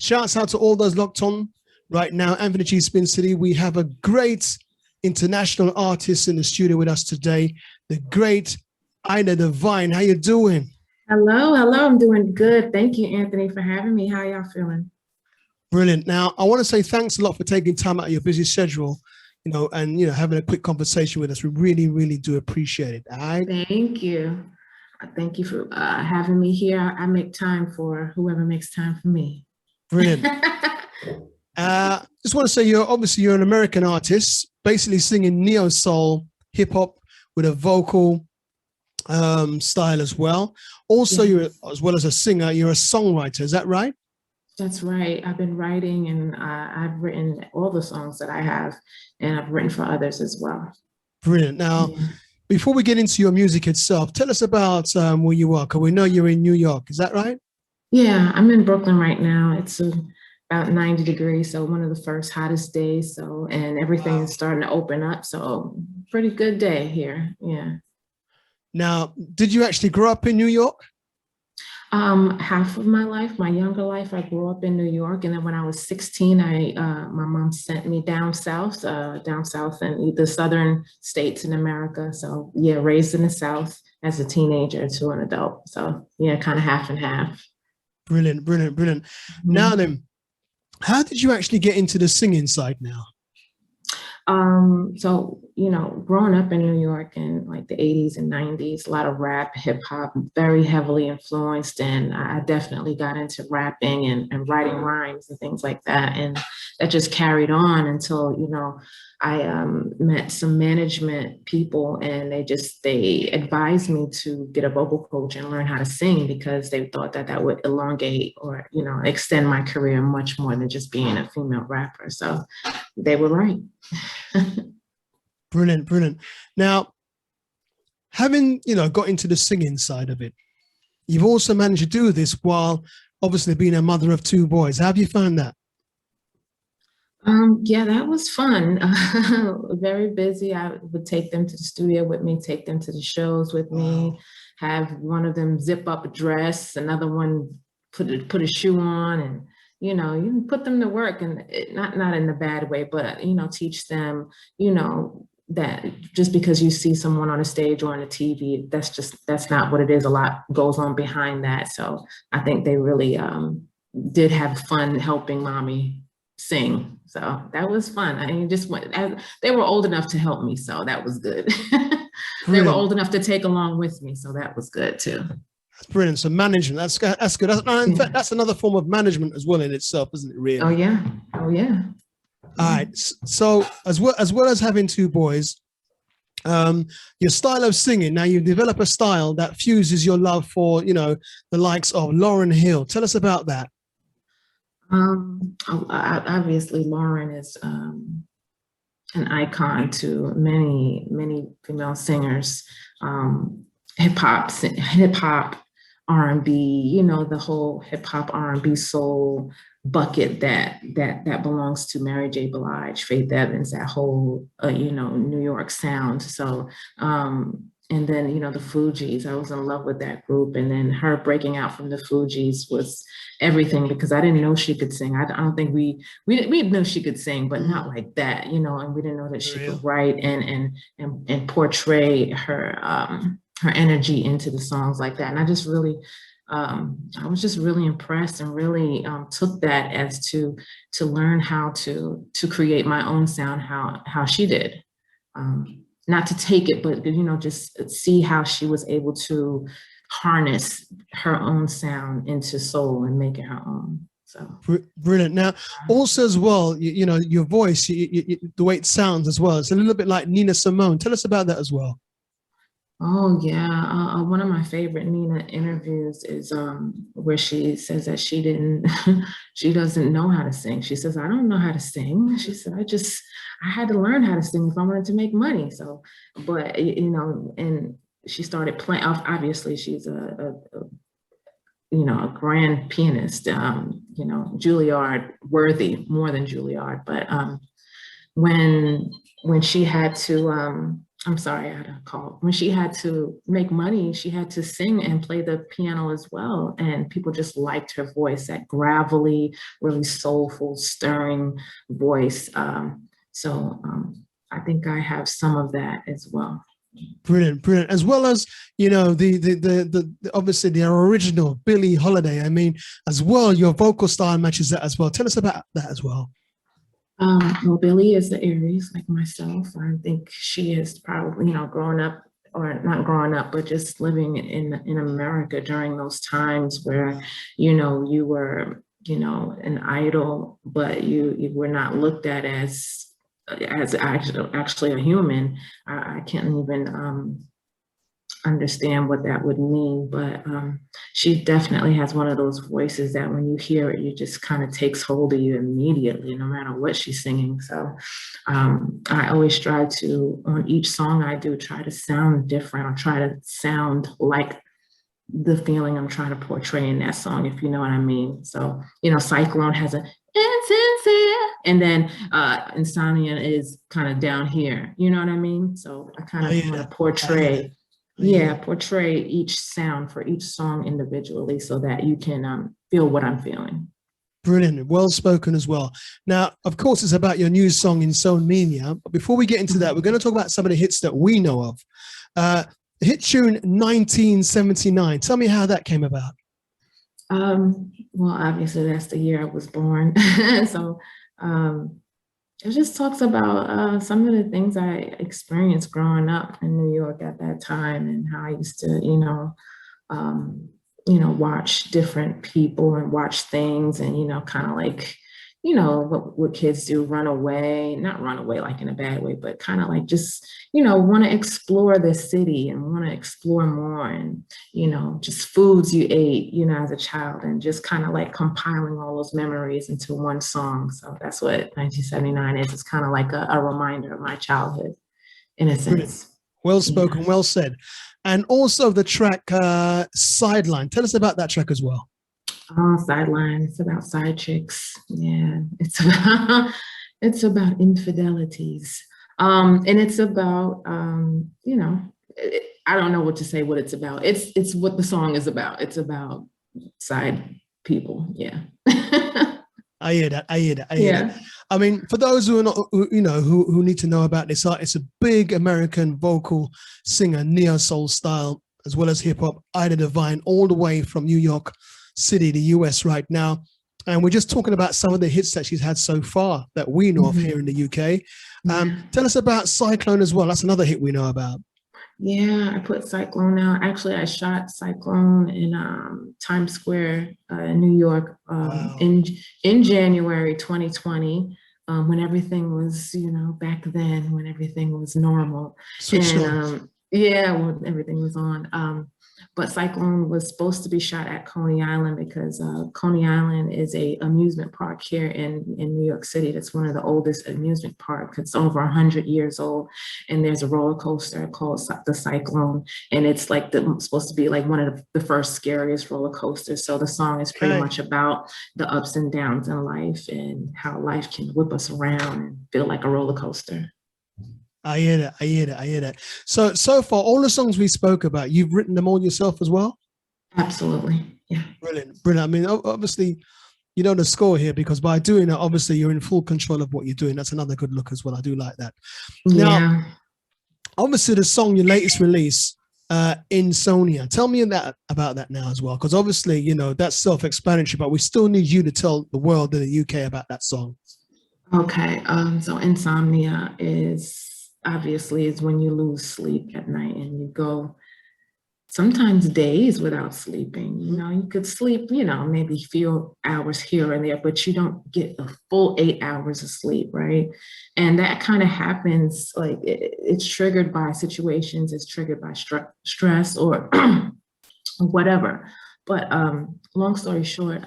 Shouts out to all those locked on right now. Anthony G, SpinCity. We have a great international artist in the studio with us today, the great Ida Divine. How you doing? Hello, hello. I'm doing good. Thank you, Anthony, for having me. How y'all feeling? Brilliant. Now, I want to say thanks a lot for taking time out of your busy schedule, and having a quick conversation with us. We really, really do appreciate it. All right. Thank you. Thank you for having me here. I make time for whoever makes time for me. Brilliant. Just want to say you're an American artist, basically singing neo soul, hip hop with a vocal style as well. Also, Yes. you're, as well as a singer, you're a songwriter. Is that right? That's right. I've been writing and I've written all the songs that I have, and I've written for others as well. Brilliant. Now, Yeah. before we get into your music itself, tell us about where you are, because we know you're in New York. Is that right? Yeah, I'm in Brooklyn right now. It's about 90 degrees, so one of the first hottest days. So, and everything Wow. is starting to open up. So, pretty good day here. Yeah. Now, did you actually grow up in New York? Half of my life, my younger life, I grew up in New York, and then when I was 16, my mom sent me down south in the southern states in America. So yeah, raised in the South as a teenager to an adult. So yeah, kind of half and half. Brilliant, brilliant, brilliant. Now Mhm. then, how did you actually get into the singing side now? So, growing up in New York in like the 80s and 90s, a lot of rap, hip hop, very heavily influenced. And I definitely got into rapping and writing rhymes and things like that. And that just carried on until, I met some management people, and they advised me to get a vocal coach and learn how to sing, because they thought that that would elongate or, extend my career much more than just being a female rapper. So they were right. Brilliant, brilliant. Now, having got into the singing side of it, you've also managed to do this while obviously being a mother of two boys. How have you found that? Yeah, that was fun. Very busy. I would take them to the studio with me, take them to the shows with me, Wow. have one of them zip up a dress, another one put a shoe on, and you can put them to work, and not in a bad way, but teach them, that just because you see someone on a stage or on a TV, that's not what it is. A lot goes on behind that. So I think they really did have fun helping mommy sing. So that was fun. I mean, they were old enough to help me, so that was good. They were Brilliant. old enough to take along with me, so that was good too. That's brilliant. So management, that's good. In fact, Yeah. that's another form of management as well in itself, isn't it, Oh really? yeah. Oh yeah. All Yeah. right. So as well as having two boys, your style of singing, now you develop a style that fuses your love for, the likes of Lauryn Hill. Tell us about that. Obviously, Lauren is an icon to many, many female singers. Hip hop, R&B, the whole hip hop, R&B, soul bucket that belongs to Mary J. Blige, Faith Evans, that whole New York sound. So and then the Fugees, I was in love with that group, and then her breaking out from the Fugees was everything, because I didn't know she could sing. I don't think we knew she could sing, but not like that, and we didn't know that For she real. could write and portray her energy into the songs like that. And I was just really impressed, and really took that as to learn how to create my own sound, how she did. Not to take it, but just see how she was able to harness her own sound into soul and make it her own. So Brilliant. Now, also as well, your voice, the way it sounds as well, it's a little bit like Nina Simone. Tell us about that as well. oh yeah, one of my favorite Nina interviews is where she says that she didn't, she doesn't know how to sing. She says, "I don't know how to sing." She said, I had to learn how to sing if I wanted to make money." So, but and she started playing. Obviously, she's a grand pianist. Juilliard worthy, more than Juilliard. But when she had to I'm sorry, I had a call. When she had to make money, she had to sing and play the piano as well. And people just liked her voice, that gravelly, really soulful, stirring voice. So I think I have some of that as well. Brilliant, brilliant. As well as, the obviously the original Billie Holiday. I mean, as well, your vocal style matches that as well. Tell us about that as well. Well, Billie is the Aries, like myself. I think she is probably, growing up, or not growing up, but just living in America during those times where, you were, an idol, but you were not looked at as actually a human. I can't even understand what that would mean, but she definitely has one of those voices that when you hear it, you just kind of takes hold of you immediately, no matter what she's singing. So I always try to, on each song I do, try to sound different, or try to sound like the feeling I'm trying to portray in that song, if you know what I mean. So, Cyclone has a insincere, and then Insomnia is kind of down here, you know what I mean? So I kind of want to portray, portray each sound for each song individually so that you can feel what I'm feeling. Brilliant, well spoken as well. Now, of course, it's about your new song Insomnia. But before we get into that, we're going to talk about some of the hits that we know of. Hit tune 1979. Tell me how that came about. Well, obviously that's the year I was born. So it just talks about some of the things I experienced growing up in New York at that time, and how I used to, watch different people and watch things, and, kind of like, what kids do, run away, not run away like in a bad way, but kind of like just, want to explore the city and want to explore more, and, just foods you ate, as a child, and just kind of like compiling all those memories into one song. So that's what 1979 is. It's kind of like a reminder of my childhood in a sense. Brilliant. Well spoken, well said. And also the track Sideline. Tell us about that track as well. Oh, Sideline. It's about side chicks. Yeah, it's about infidelities. And it's about I don't know what to say. What it's about. It's what the song is about. It's about side people. Yeah. I hear that. I hear that. I mean, for those who are not, who need to know about this artist, a big American vocal singer, neo soul style, as well as hip hop, Ida Divine, all the way from New York City, the US right now. And we're just talking about some of the hits that she's had so far that we know of here in the UK. Tell us about Cyclone as well. That's another hit we know about. Yeah, I put Cyclone out. Actually, I shot Cyclone in Times Square in New York in January 2020, when everything was, back then, when everything was normal. When everything was on. But Cyclone was supposed to be shot at Coney Island because Coney Island is a amusement park here in New York City. That's one of the oldest amusement parks. It's over 100 years old. And there's a roller coaster called the Cyclone. And it's like supposed to be like one of the first scariest roller coasters. So the song is pretty much about the ups and downs in life and how life can whip us around and feel like a roller coaster. I hear that. So far, all the songs we spoke about, you've written them all yourself as well? Absolutely. Yeah. Brilliant. I mean, obviously, you know the score here, because by doing that, obviously, you're in full control of what you're doing. That's another good look as well. I do like that. Yeah. Now, obviously, the song, your latest release, Insomnia. Tell me about that now as well, because obviously, that's self-explanatory, but we still need you to tell the world in the UK about that song. Okay. So Insomnia is when you lose sleep at night and you go sometimes days without sleeping. You could sleep, maybe a few hours here and there, but you don't get a full 8 hours of sleep, right? And that kind of happens, like it's triggered by situations, it's triggered by stress or whatever. But long story short,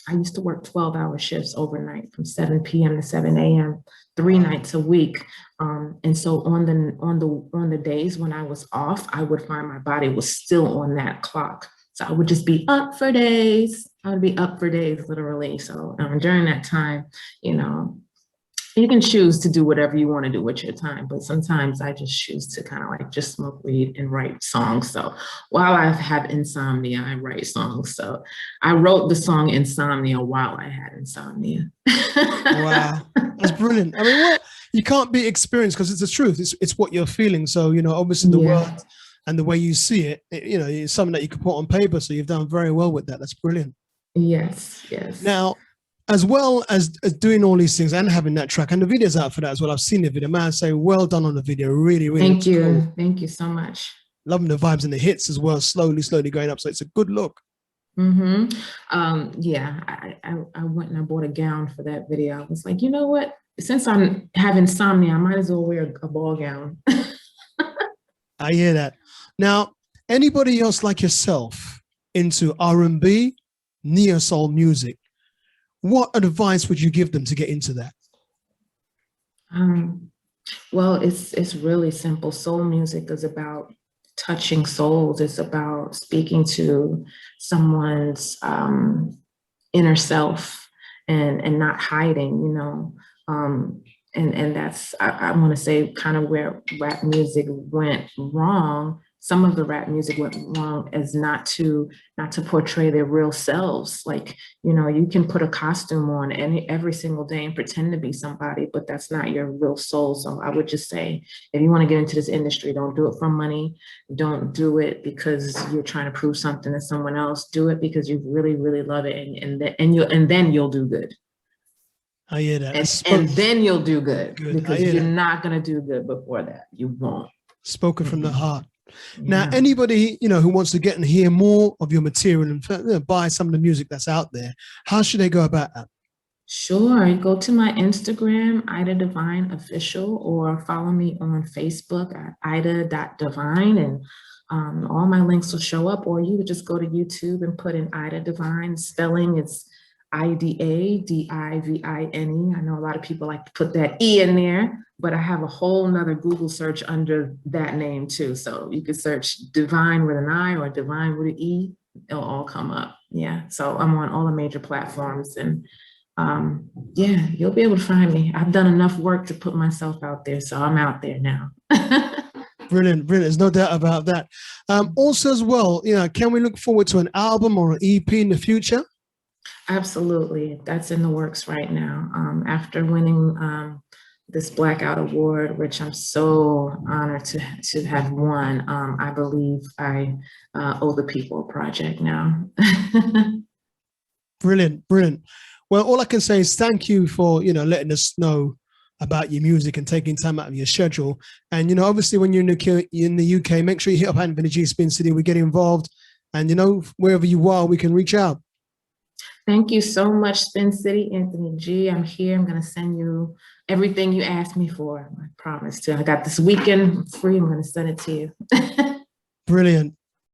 I used to work 12-hour shifts overnight from 7 p.m. to 7 a.m. 3 nights a week. And so on the days when I was off, I would find my body was still on that clock. So I would just be up for days. I would be up for days, literally. So during that time, You can choose to do whatever you want to do with your time, but sometimes I just choose to kind of like just smoke weed and write songs. So while I have insomnia, I write songs. So I wrote the song Insomnia while I had insomnia. Wow, that's brilliant. I mean, well, you can't be experienced because it's the truth. It's what you're feeling. So, you know, obviously the words and the way you see it, you know, it's something that you can put on paper. So you've done very well with that. That's brilliant. Yes, yes. Now, as well as doing all these things and having that track, and the video's out for that as well. I've seen the video. Man, I say well done on the video. Really, really. Thank you. Cool. Thank you so much. Loving the vibes and the hits as well, slowly going up. So it's a good look. Yeah, I went and I bought a gown for that video. I was like, you know what? Since I have insomnia, I might as well wear a ball gown. I hear that. Now, anybody else like yourself into R&B, neo soul music, what advice would you give them to get into that? Well, it's really simple. Soul music is about touching souls. It's about speaking to someone's inner self and not hiding, you know. And that's, I want to say, kind of where rap music went wrong. Some of the rap music went wrong as not to portray their real selves. Like, you know, you can put a costume on every single day and pretend to be somebody, but that's not your real soul. So I would just say, if you want to get into this industry, don't do it for money. Don't do it because you're trying to prove something to someone else. Do it because you really, really love it, and then you'll do good. I hear that. And then you'll do good because you're not going to do good before that. You won't. Spoken from the heart. Now, anybody, you know, who wants to get and hear more of your material and buy some of the music that's out there, how should they go about that? Sure. You go to my Instagram, Ida Divine Official, or follow me on Facebook at ida.divine, and all my links will show up. Or you would just go to YouTube and put in Ida Divine. Spelling is IDADIVINE. I know a lot of people like to put that E in there, but I have a whole nother Google search under that name too. So you could search Divine with an I or Divine with an E. It'll all come up. Yeah. So I'm on all the major platforms, and yeah, you'll be able to find me. I've done enough work to put myself out there, so I'm out there now. Brilliant. There's no doubt about that. Also as well, you know, can we look forward to an album or an EP in the future? Absolutely. That's in the works right now. After winning this Blackout Award, which I'm so honored to have won, I believe I owe the people a project now. Brilliant. Well, all I can say is thank you for, you know, letting us know about your music and taking time out of your schedule. And, you know, obviously when you're in the UK, make sure you hit up Anthony G, SpinCity. We get involved, and, you know, wherever you are, we can reach out. Thank you so much, SpinCity, Anthony G. I'm here. I'm going to send you everything you asked me for. I promise to. I got this weekend free. I'm going to send it to you. Brilliant.